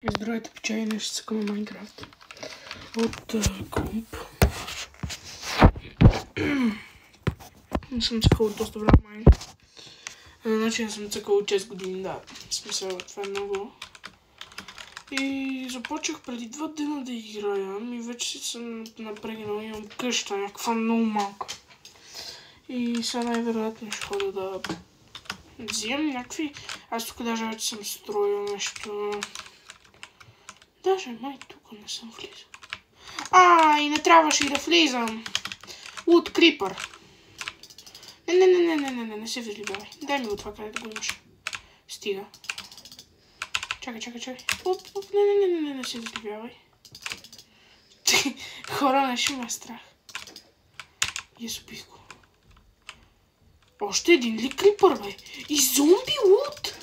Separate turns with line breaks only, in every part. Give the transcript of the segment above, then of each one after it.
Здравейте, печали, нещо цъкаме Майнкрафт от комп. Не съм цъкал от доста време майн. Значи не съм цъкал от 6 години, да. В смисъл, това е много. И започнах преди 2 дена да играя и вече съм напрегнал. Имам къща, някаква много малка. И сега най-вероятно ще хода да взимам някакви... Аз тук даже вече съм строил нещо... Даже май тук не съм влизал. И не трябваше и да влизам. Wood Creeper. Не се възлюбявай. Дай ми го това, къде да го имаш. Стига. Чакай. Не се възлюбявай. Хора, нещо ме е страх. Убих го. Още един ли крипър, бе? И зомби лут!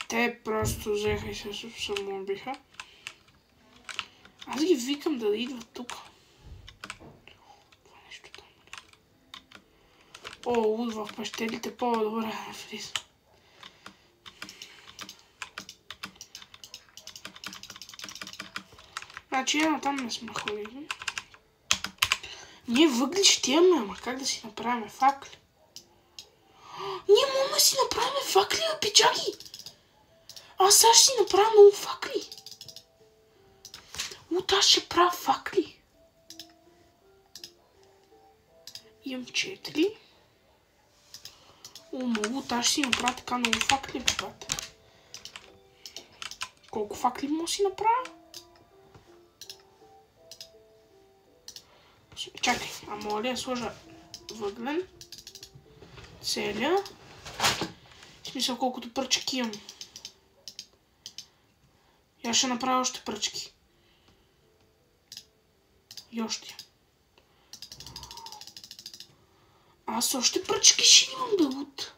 Те просто взеха и се самоубиха. Аз ги викам да идват тук. Това нещо там. Луд в пещерите, по-добре да влиза. Значи едно там не сме ходили. Ние въгли ще имаме, ама как да си направим факли? Ние можем да си направим факли, бе, пичаги! Аз сега ще си направя много факли. Аз ще правя факли. Имам 4. Много. Аз ще си направя така много факли, бебата. Колко факли мога да си направя? Чакай, моля да сложа въглен. Целя. В смисъл колкото пръчки имам. И аз ще направя още пръчки. И още. Аз още пръчки ще имам да лут.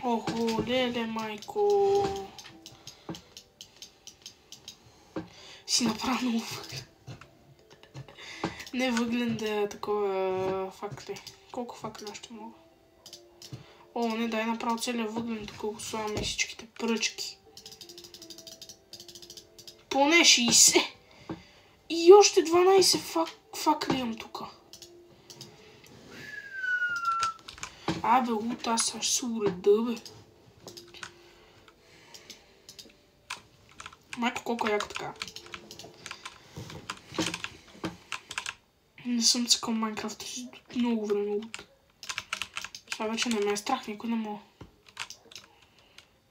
Охо, леле, майко. Си направя много въглен. Не въглен да е такова факли. Колко факли още мога? Не, дай направо целият въглен, тук го слагаме всичките пръчки. Поне 60. И още 12 факли имам тука. Абе, лут, аз ще се уреда, бе. Майко, колко е яко така. Не съм цъкал Майнкрафт много време лут. Това вече не ме е страх, никой не мога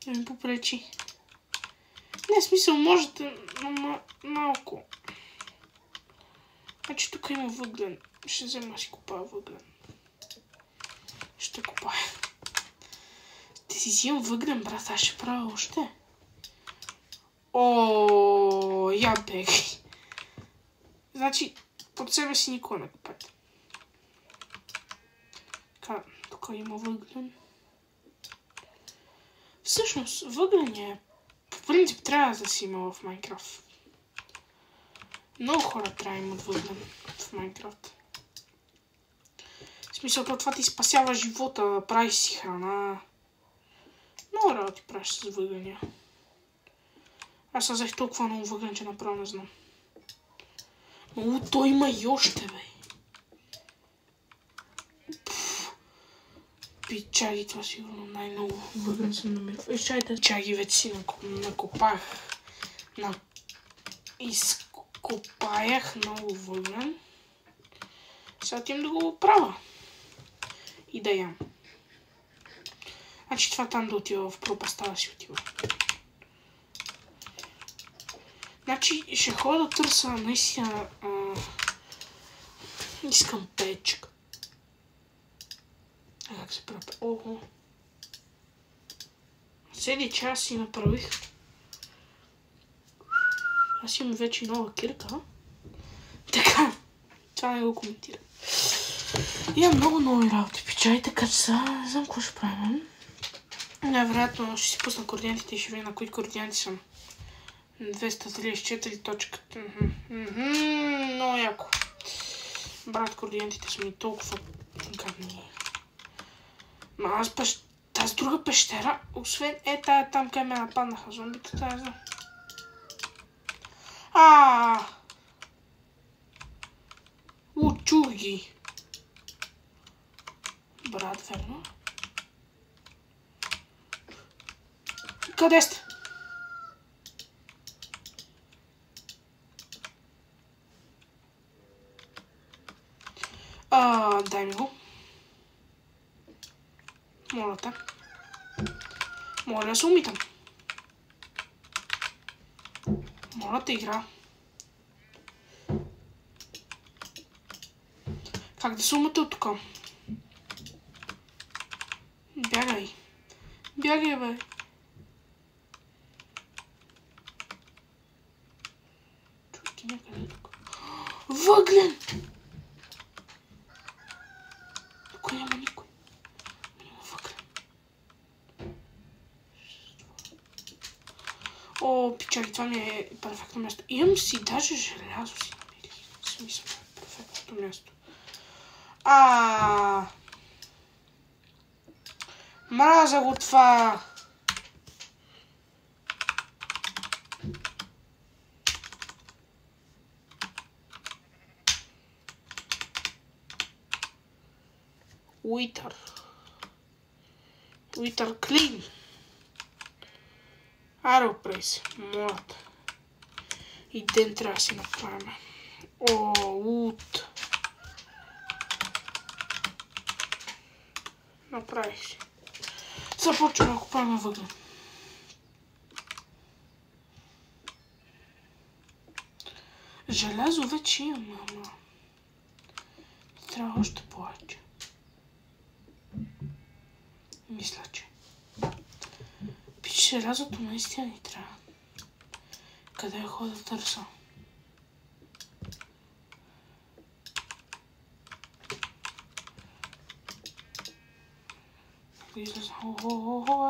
да ми попречи. Не, смисъл, можете, но малко. Значи тук има въглен. Ще взема си копая въглен. Ще копая. Те си взимам въглен, брат, аз ще правя още. Я бегай. Значи, под себе си никога не копайте. Така, тук има въглен. Всъщност, въглен е... По принцип трябва да си има в Майнкрафт. Много хора трябва да имат въглен в Майнкрафт. В смисъл, това ти спасява живота, прави си храна. Много работи правиш с въгления. Аз взех толкова много въглен, че направо не знам. Той има и още, бе. Пичаги, това сигурно най-много въглен съм намерил. Чаги вече си накопах. Изкопаях много въглен. Сега отивам да го правя. И да ям. Значи това там да отива в пропаста да си отива. Значи ще ходя да търся наистина... Искам печка. Как се прави? Ого. Цели час си направих. Аз имам вече нова кирка. Така. Това не го коментирам. Имам много нови работи. Пичай, така че сега не знам какво ще правим. Най-вероятно ще си пусна координатите и ще видя на кои координати съм. 234 точката. Много яко. Брат, координатите са ми толкова гадни. Ма аз тази друга пещера, освен тая там, къде ме нападнаха зомбите, тая знам. Учуги. Брат, верно? Къде сте? Дай ми го. Моля те. Моля да се умитам. Моля те, игра. Как да се умите от тук? Бягай. Бягай, бе. Чуйте някъде тук. Въглен! Тук няма никой. Няма въглен. О, пичаки, това ми е перфектно място. Имам си даже желязо си намери. Смисъл, перфектното място. Мразя го това! Уитър клин. Аре, опрей се, моля те. И ден трябва да си направим. Лут. Направих си. Започваме да купаваме въглен. Желязо вече имам, ама трябва още повече. Мисля, че. Пиче, желязото наистина ни трябва. Къде я ходя да търся? Излезам.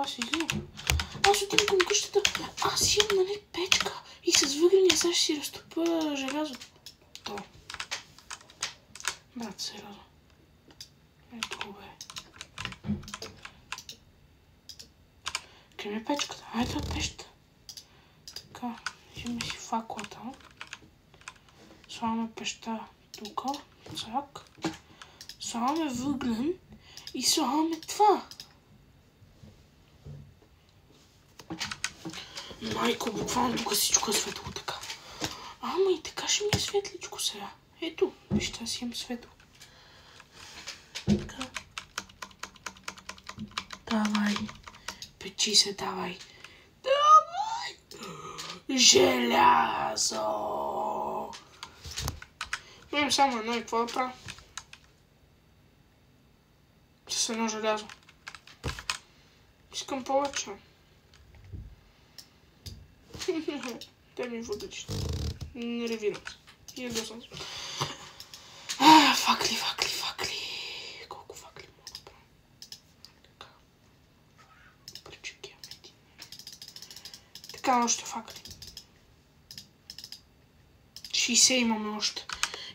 Аз излизам. Аз отивам към къщата. Аз имам, нали, печка. И с въгления сега ще си разтопя желязото. То. Брат, сериозно. Ето го, бе. Къде ми е печката? Ето е пещата. Така, взимаме си факлата. Слагаме пеща тук. Цак. Слагаме въглен. И слагаме това. Майко, буквално тук всичко е светло така. Ама и така ще ми е светличко сега. Ето, вижте, аз имам светло. Така. Давай. Печи се, давай. Давай! Желязо! Имам само едно и какво да правя? С едно желязо. Искам повече. Дай ми въглища. Не ревирам се. И ядосам се. Факли. Колко факли мога да правя? Така. Причекиваме един. Така, още факли. 60 имаме още.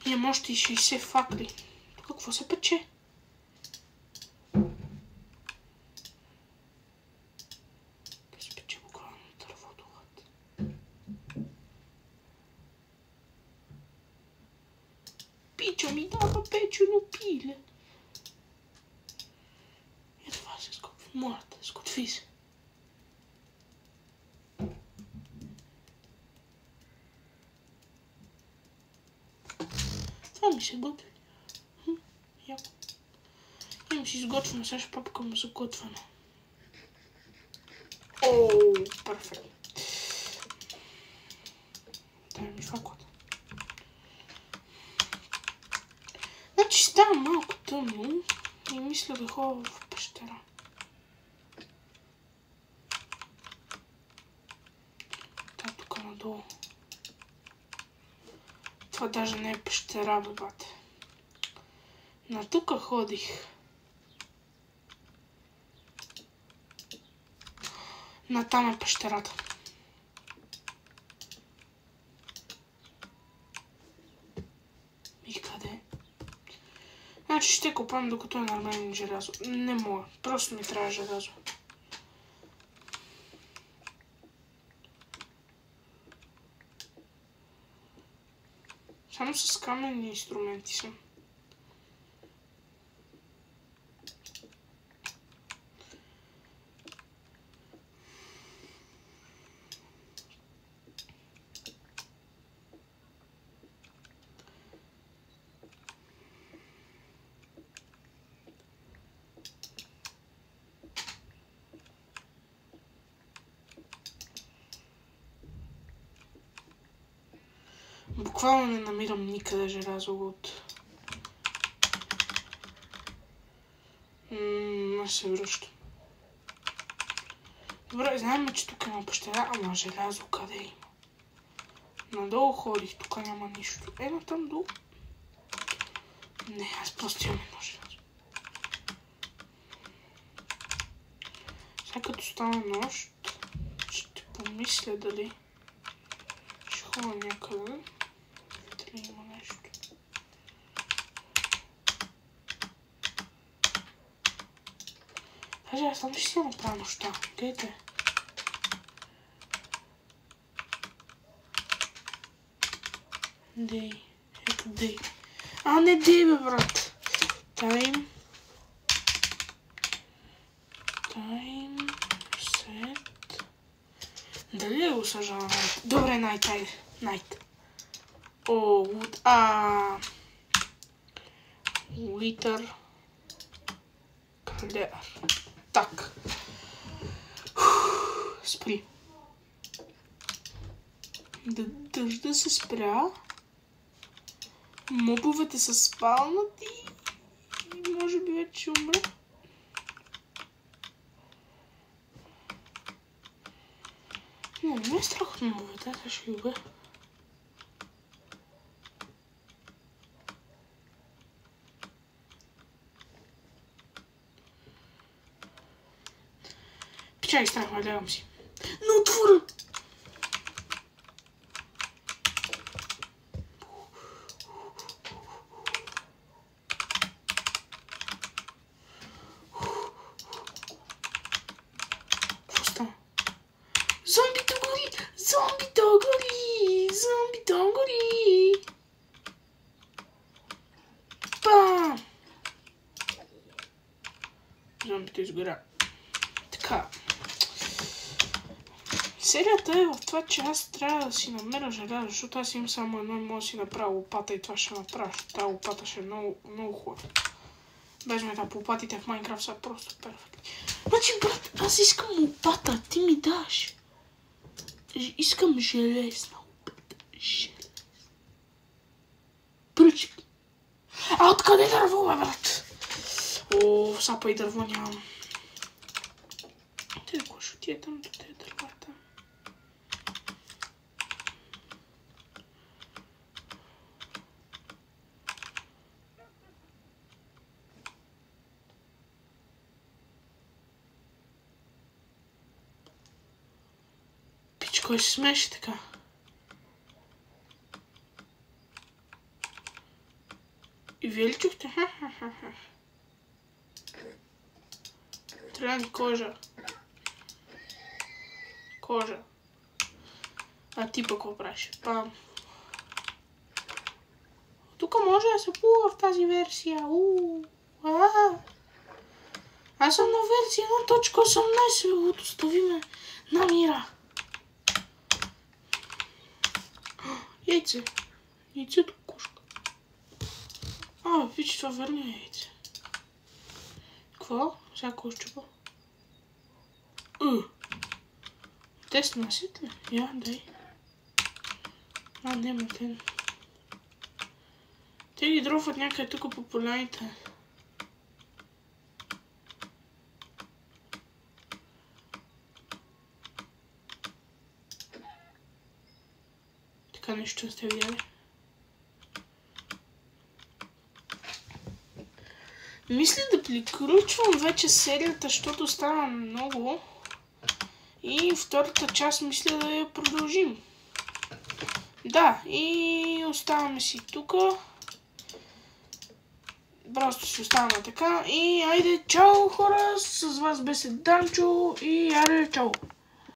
Имам още и 60 факли. Тук какво се пече? Пича ми дава печено пиле. И това се сготви. Моля те, сготви се. Това ми се готви. Яко. Имам си изготвено, сега ще папкам за готвено. Перфект. Дай ми факлата. Значи става малко тъмно и мисля да ходя в пещера. Та тук надолу. Това даже не е пещера, бе, бате. На тук ходих. Натам е пещерата. И къде? Значи ще купам докато е нормално желязо. Не мога. Просто ми трябва желязо. Само с каменни инструменти съм. Буквално не намирам никъде желязо от... Не се връщам. Добре, знаем, че тук има пещера, ама желязо къде има? Надолу ходих, тук няма нищо. Ема там долу. Не, аз просто имам едно желязо. Сега като стана нощ, ще помисля дали ще ходя някъде. Дали има нещо. Даже аз сам ще си направя нощта. Гледайте. Дей. Ето дей. А, не дей, бе, брат. Time. Set. Дали го съжа на night? Добре, night, айде. Night. О, wood. Wither. Калер. Так. Спри. Дъжда се спря. Мобовете са спалнати. И може би вече умре. Не ме е страх от мобовете, аз ще ги убия. Чай, страх, лягам си. Но отворя! Какво стана? Зомбито гори! Зомбито гори! Зомбито гори! Бам! Зомбито изгоря. Така. Серията е в това, че аз трябва да си намеря желязо, защото аз имам само едно и мога да си направя лопата и това ще направя, защото тази лопата ще е много хубава. Без ме по лопатите в Майнкрафт са просто перфектни. Значи, брат, аз искам лопата, ти ми даш. Искам железна лопата. Железна. Пръчки. А откъде дърво, бе, брат? О, сапа и дърво нямам. Те, ако ще отида там до тези дървата. Кой се смеше така? И вие ли чухте? Трябва ни кожа. Кожа. А ти пък какво правиш? Пам. Тук може да се плува в тази версия. Аз съм на версия 1.18. Остави ме на мира. Яйце. Яйцето кошка. Виж, това верно е яйце. Какво? Сега кой щупа? Тест на сит ли? Я, дай. Нема те. Те ги дрофват някъде тук по поляните. Така нещо сте видяли. Мисля да приключвам вече серията, защото стана много. И втората част мисля да я продължим. Да, и оставаме си тук. просто си остана така и айде, чао хора, с вас беше Данчо и айде, чао!